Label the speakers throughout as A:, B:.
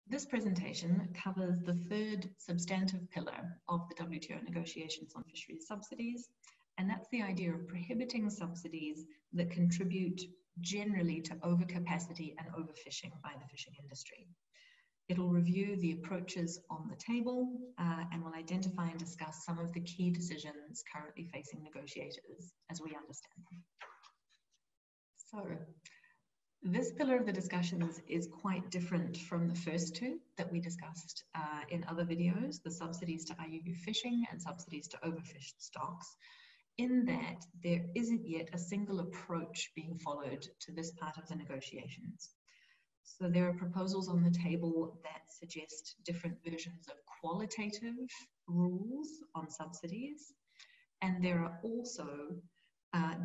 A: This presentation covers the third substantive pillar of the WTO negotiations on fisheries subsidies, and that's the idea of prohibiting subsidies that contribute generally to overcapacity and overfishing by the fishing industry. It'll review the approaches on the table and will identify and discuss some of the key decisions currently facing negotiators as we understand them. So, this pillar of the discussions is quite different from the first two that we discussed in other videos, the subsidies to IUU fishing and subsidies to overfished stocks, in that there isn't yet a single approach being followed to this part of the negotiations. So there are proposals on the table that suggest different versions of qualitative rules on subsidies, and there are also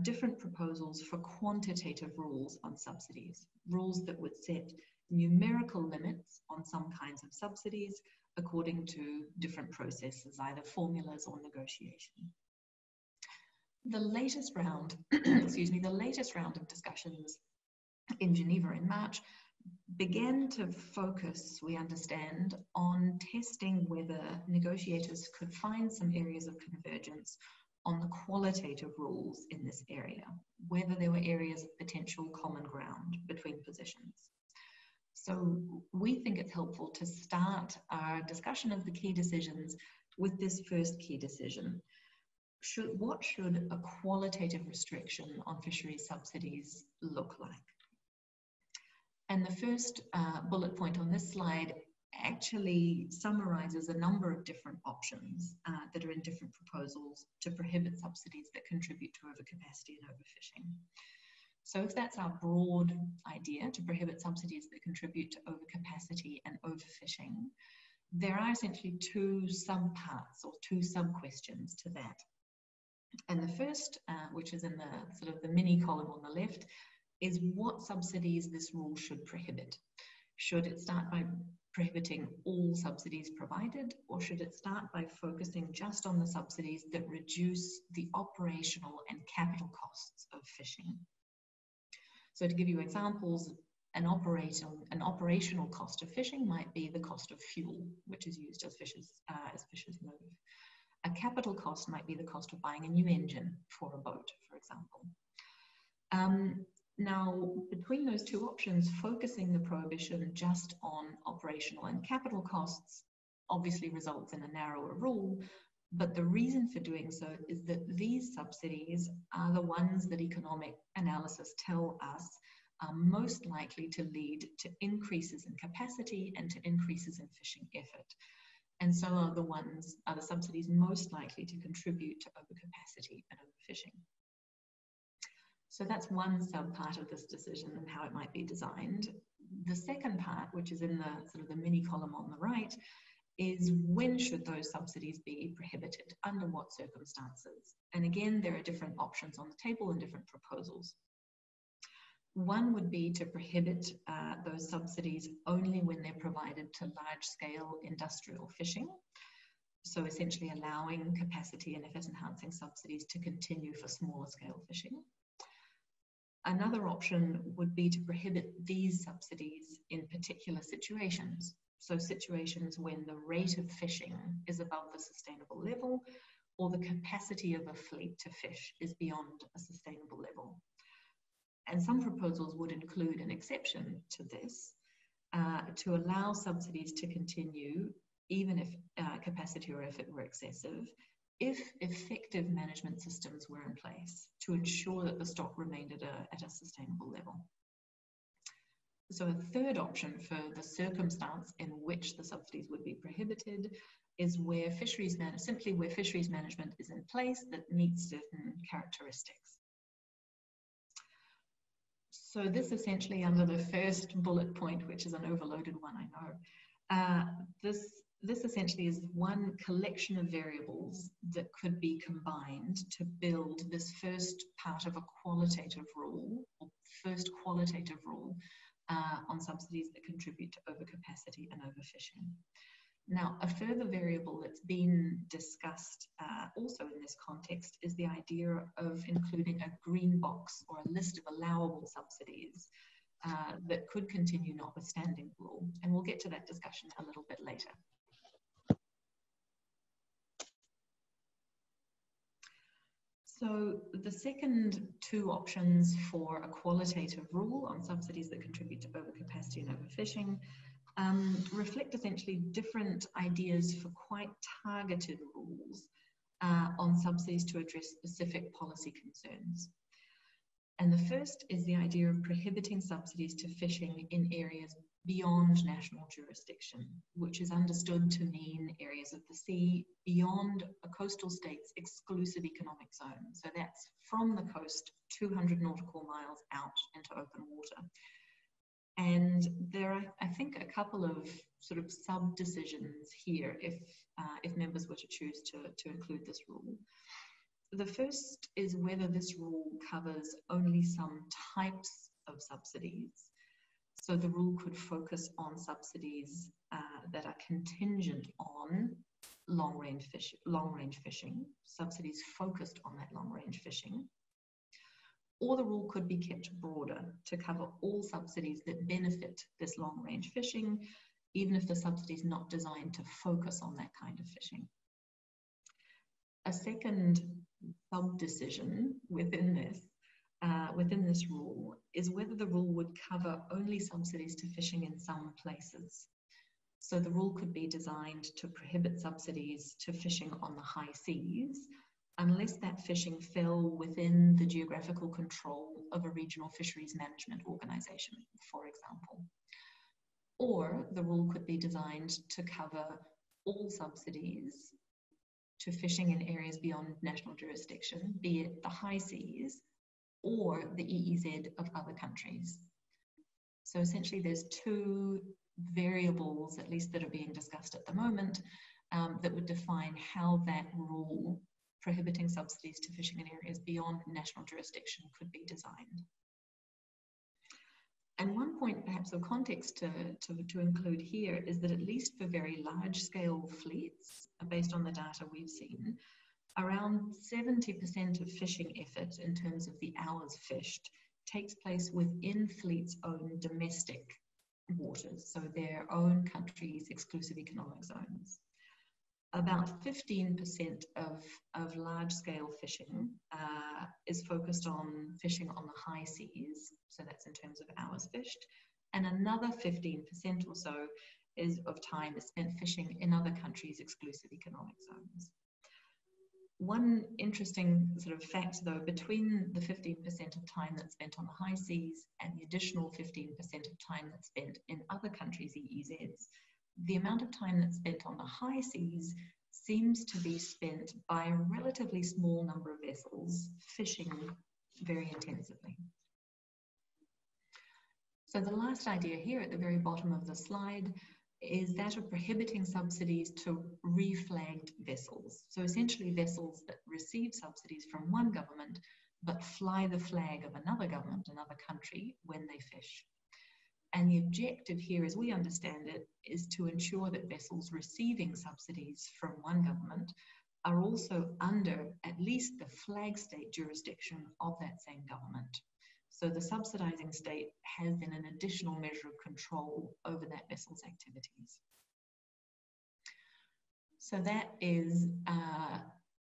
A: different proposals for quantitative rules on subsidies, rules that would set numerical limits on some kinds of subsidies according to different processes, either formulas or negotiation. The latest round, the latest round of discussions in Geneva in March began to focus, we understand, on testing whether negotiators could find some areas of convergence on the qualitative rules in this area, whether there were areas of potential common ground between positions. So we think it's helpful to start our discussion of the key decisions with this first key decision. What should a qualitative restriction on fisheries subsidies look like? And the first bullet point on this slide actually summarizes a number of different options that are in different proposals to prohibit subsidies that contribute to overcapacity and overfishing. So if that's our broad idea, to prohibit subsidies that contribute to overcapacity and overfishing, there are essentially two subparts or two sub-questions to that. And the first, which is in the sort of the mini column on the left, is what subsidies this rule should prohibit. Should it start by prohibiting all subsidies provided, or should it start by focusing just on the subsidies that reduce the operational and capital costs of fishing? So to give you examples, an operational cost of fishing might be the cost of fuel, which is used as fishers move. A capital cost might be the cost of buying a new engine for a boat, for example. Now, between those two options, focusing the prohibition just on operational and capital costs obviously results in a narrower rule, but the reason for doing so is that these subsidies are the ones that economic analysis tell us are most likely to lead to increases in capacity and to increases in fishing effort. And so are the subsidies most likely to contribute to overcapacity and overfishing. So that's one subpart of this decision and how it might be designed. The second part, which is in the sort of the mini column on the right, is when should those subsidies be prohibited, under what circumstances? And again, there are different options on the table and different proposals. One would be to prohibit those subsidies only when they're provided to large-scale industrial fishing. So essentially allowing capacity and effort-enhancing subsidies to continue for smaller-scale fishing. Another option would be to prohibit these subsidies in particular situations. So situations when the rate of fishing is above the sustainable level or the capacity of a fleet to fish is beyond a sustainable level. And some proposals would include an exception to this to allow subsidies to continue even if capacity or effort were excessive, if effective management systems were in place to ensure that the stock remained at a sustainable level. So a third option for the circumstance in which the subsidies would be prohibited is where fisheries management is in place that meets certain characteristics. So this essentially under the first bullet point, which is an overloaded one, I know, this essentially is one collection of variables that could be combined to build this first part of a qualitative rule, or first qualitative rule on subsidies that contribute to overcapacity and overfishing. Now, a further variable that's been discussed also in this context is the idea of including a green box or a list of allowable subsidies that could continue notwithstanding the rule. And we'll get to that discussion a little bit later. So the second two options for a qualitative rule on subsidies that contribute to overcapacity and overfishing reflect essentially different ideas for quite targeted rules on subsidies to address specific policy concerns. And the first is the idea of prohibiting subsidies to fishing in areas beyond national jurisdiction, which is understood to mean areas of the sea beyond a coastal state's exclusive economic zone. So that's from the coast 200 nautical miles out into open water. And there are, I think, a couple of sort of sub-decisions here if members were to choose to include this rule. The first is whether this rule covers only some types of subsidies. So the rule could focus on subsidies that are contingent on long-range fishing, subsidies focused on that long-range fishing. Or the rule could be kept broader to cover all subsidies that benefit this long-range fishing, even if the subsidy is not designed to focus on that kind of fishing. A second sub-decision within this rule is whether the rule would cover only subsidies to fishing in some places. So the rule could be designed to prohibit subsidies to fishing on the high seas unless that fishing fell within the geographical control of a regional fisheries management organization, for example. Or the rule could be designed to cover all subsidies to fishing in areas beyond national jurisdiction, be it the high seas or the EEZ of other countries. So essentially there's two variables, at least that are being discussed at the moment, that would define how that rule prohibiting subsidies to fishing in areas beyond national jurisdiction could be designed. And one point perhaps of context to include here is that at least for very large scale fleets, based on the data we've seen, around 70% of fishing effort in terms of the hours fished takes place within fleets' own domestic waters, so their own country's exclusive economic zones. About 15% of large-scale fishing is focused on fishing on the high seas, so that's in terms of hours fished, and another 15% or so of time is spent fishing in other countries' exclusive economic zones. One interesting sort of fact, though, between the 15% of time that's spent on the high seas and the additional 15% of time that's spent in other countries' EEZs, the amount of time that's spent on the high seas seems to be spent by a relatively small number of vessels fishing very intensively. So the last idea here at the very bottom of the slide is that of prohibiting subsidies to reflagged vessels. So essentially vessels that receive subsidies from one government but fly the flag of another government, another country, when they fish. And the objective here, as we understand it, is to ensure that vessels receiving subsidies from one government are also under at least the flag state jurisdiction of that same government. So the subsidizing state has then an additional measure of control over that vessel's activities. So that is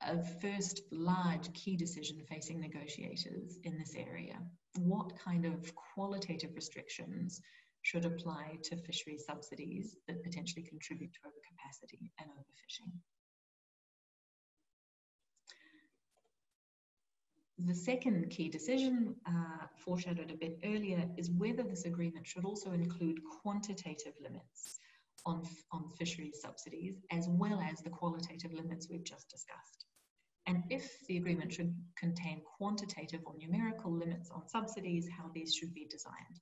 A: a first large key decision facing negotiators in this area. What kind of qualitative restrictions should apply to fisheries subsidies that potentially contribute to overcapacity and overfishing? The second key decision, foreshadowed a bit earlier, is whether this agreement should also include quantitative limits on fisheries subsidies, as well as the qualitative limits we've just discussed. And if the agreement should contain quantitative or numerical limits on subsidies, how these should be designed.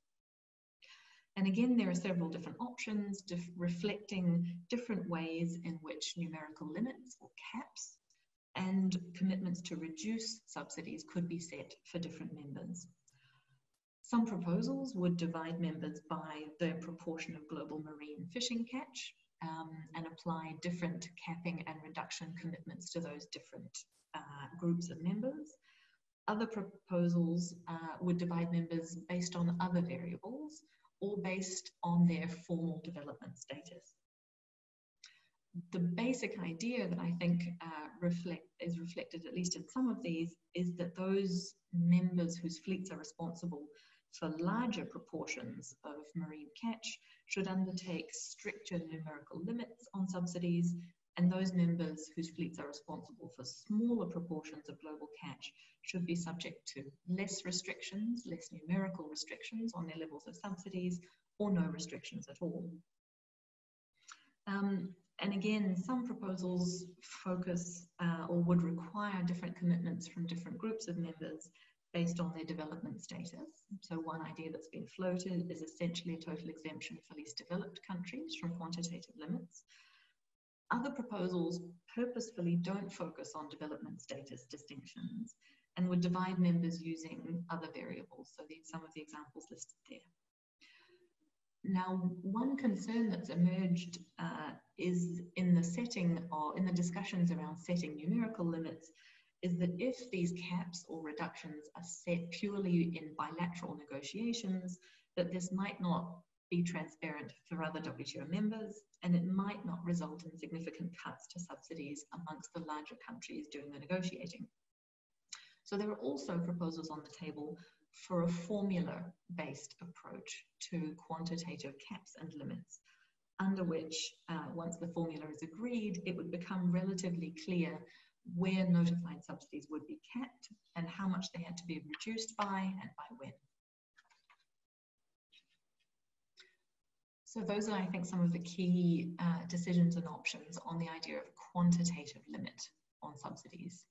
A: And again, there are several different options reflecting different ways in which numerical limits or caps and commitments to reduce subsidies could be set for different members. Some proposals would divide members by the proportion of global marine fishing catch and apply different capping and reduction commitments to those different groups of members. Other proposals would divide members based on other variables or based on their formal development status. The basic idea that I think is reflected, at least in some of these, is that those members whose fleets are responsible for larger proportions of marine catch should undertake stricter numerical limits on subsidies, and those members whose fleets are responsible for smaller proportions of global catch should be subject to less restrictions, less numerical restrictions on their levels of subsidies, or no restrictions at all. And again, some proposals focus or would require different commitments from different groups of members based on their development status. So one idea that's been floated is essentially a total exemption for least developed countries from quantitative limits. Other proposals purposefully don't focus on development status distinctions and would divide members using other variables. So these some of the examples listed there. Now, one concern that's emerged is in the setting or in the discussions around setting numerical limits is that if these caps or reductions are set purely in bilateral negotiations, that this might not be transparent for other WTO members, and it might not result in significant cuts to subsidies amongst the larger countries doing the negotiating. So there are also proposals on the table for a formula-based approach to quantitative caps and limits, under which, once the formula is agreed, it would become relatively clear where notified subsidies would be capped and how much they had to be reduced by and by when. So those are, I think, some of the key decisions and options on the idea of quantitative limit on subsidies.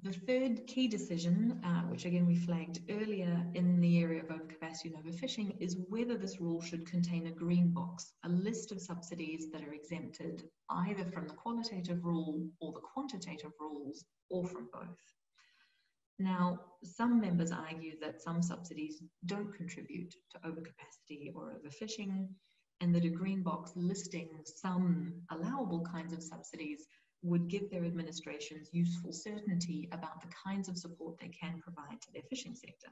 A: The third key decision, which again we flagged earlier in the area of overcapacity and overfishing, is whether this rule should contain a green box, a list of subsidies that are exempted either from the qualitative rule or the quantitative rules, or from both. Now, some members argue that some subsidies don't contribute to overcapacity or overfishing, and that a green box listing some allowable kinds of subsidies would give their administrations useful certainty about the kinds of support they can provide to their fishing sector.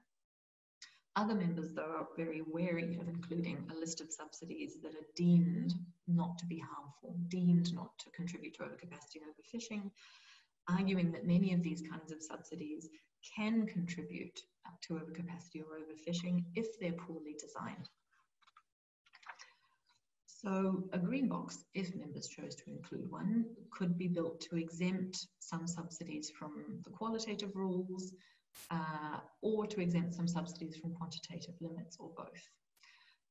A: Other members, though, are very wary of including a list of subsidies that are deemed not to be harmful, deemed not to contribute to overcapacity and overfishing, arguing that many of these kinds of subsidies can contribute to overcapacity or overfishing if they're poorly designed. So a green box, if members chose to include one, could be built to exempt some subsidies from the qualitative rules or to exempt some subsidies from quantitative limits, or both.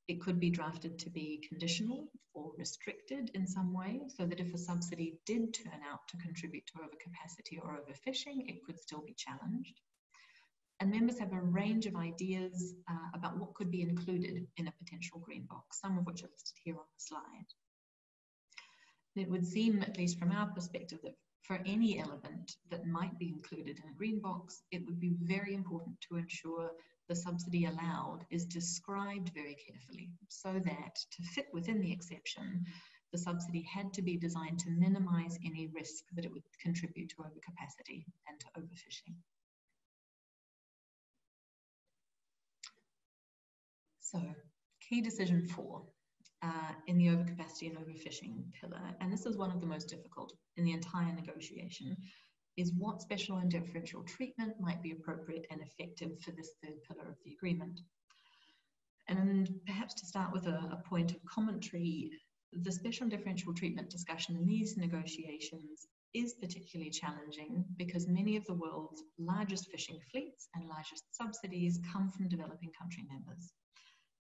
A: It could be drafted to be conditional or restricted in some way, so that if a subsidy did turn out to contribute to overcapacity or overfishing, it could still be challenged. And members have a range of ideas about what could be included in a potential green box, some of which are listed here on the slide. It would seem, at least from our perspective, that for any element that might be included in a green box, it would be very important to ensure the subsidy allowed is described very carefully, so that to fit within the exception, the subsidy had to be designed to minimize any risk that it would contribute to overcapacity and to overfishing. So, key decision 4 in the overcapacity and overfishing pillar, and this is one of the most difficult in the entire negotiation, is what special and differential treatment might be appropriate and effective for this third pillar of the agreement. And perhaps to start with a point of commentary, the special and differential treatment discussion in these negotiations is particularly challenging because many of the world's largest fishing fleets and largest subsidies come from developing country members.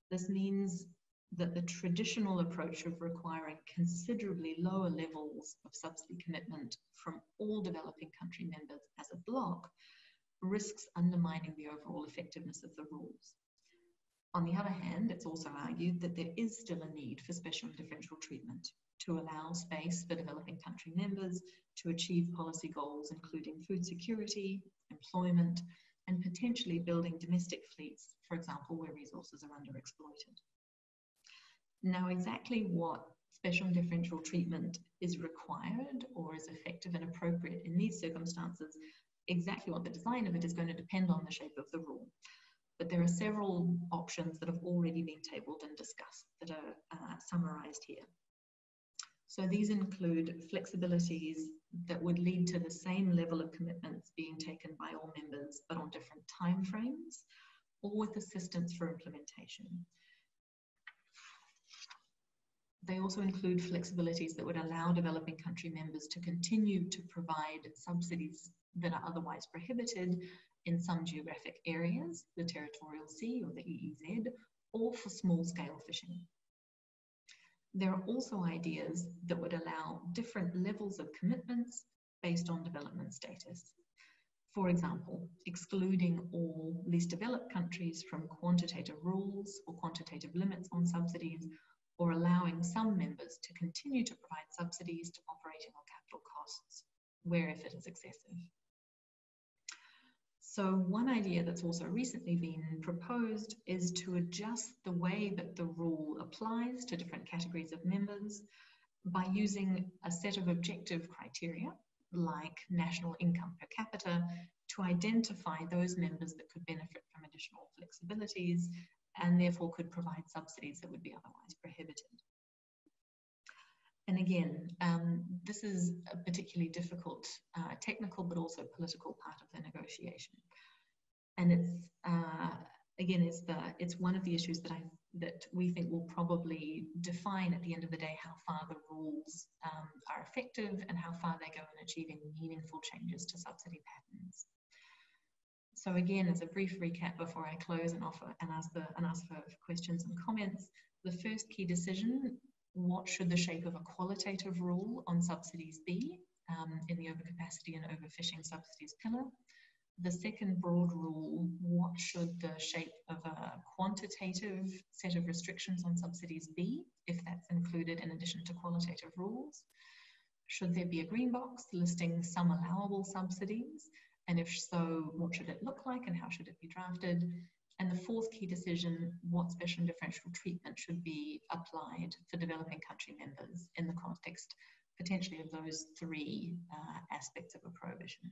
A: This means that the traditional approach of requiring considerably lower levels of subsidy commitment from all developing country members as a bloc risks undermining the overall effectiveness of the rules. On the other hand, it's also argued that there is still a need for special and differential treatment to allow space for developing country members to achieve policy goals, including food security, employment, and potentially building domestic fleets, for example, where resources are underexploited. Now, exactly what special and differential treatment is required or is effective and appropriate in these circumstances exactly what the design of it is going to depend on the shape of the rule. But there are several options that have already been tabled and discussed that are summarized here. So these include flexibilities that would lead to the same level of commitments being taken by all members, but on different timeframes, or with assistance for implementation. They also include flexibilities that would allow developing country members to continue to provide subsidies that are otherwise prohibited in some geographic areas, the territorial sea or the EEZ, or for small-scale fishing. There are also ideas that would allow different levels of commitments based on development status. For example, excluding all least developed countries from quantitative rules or quantitative limits on subsidies, or allowing some members to continue to provide subsidies to operating or capital costs, where if it is excessive. So one idea that's also recently been proposed is to adjust the way that the rule applies to different categories of members by using a set of objective criteria, like national income per capita, to identify those members that could benefit from additional flexibilities and therefore could provide subsidies that would be otherwise prohibited. And again, this is a particularly difficult technical but also political part of the negotiation. And it's again, it's one of the issues that we think will probably define at the end of the day how far the rules are effective and how far they go in achieving meaningful changes to subsidy patterns. So again, as a brief recap before I close and ask for questions and comments, the first key decision: what should the shape of a qualitative rule on subsidies be in the overcapacity and overfishing subsidies pillar? The second broad rule: what should the shape of a quantitative set of restrictions on subsidies be, if that's included in addition to qualitative rules? Should there be a green box listing some allowable subsidies? And if so, what should it look like and how should it be drafted? And the fourth key decision: what special and differential treatment should be applied for developing country members in the context potentially of those three aspects of a prohibition?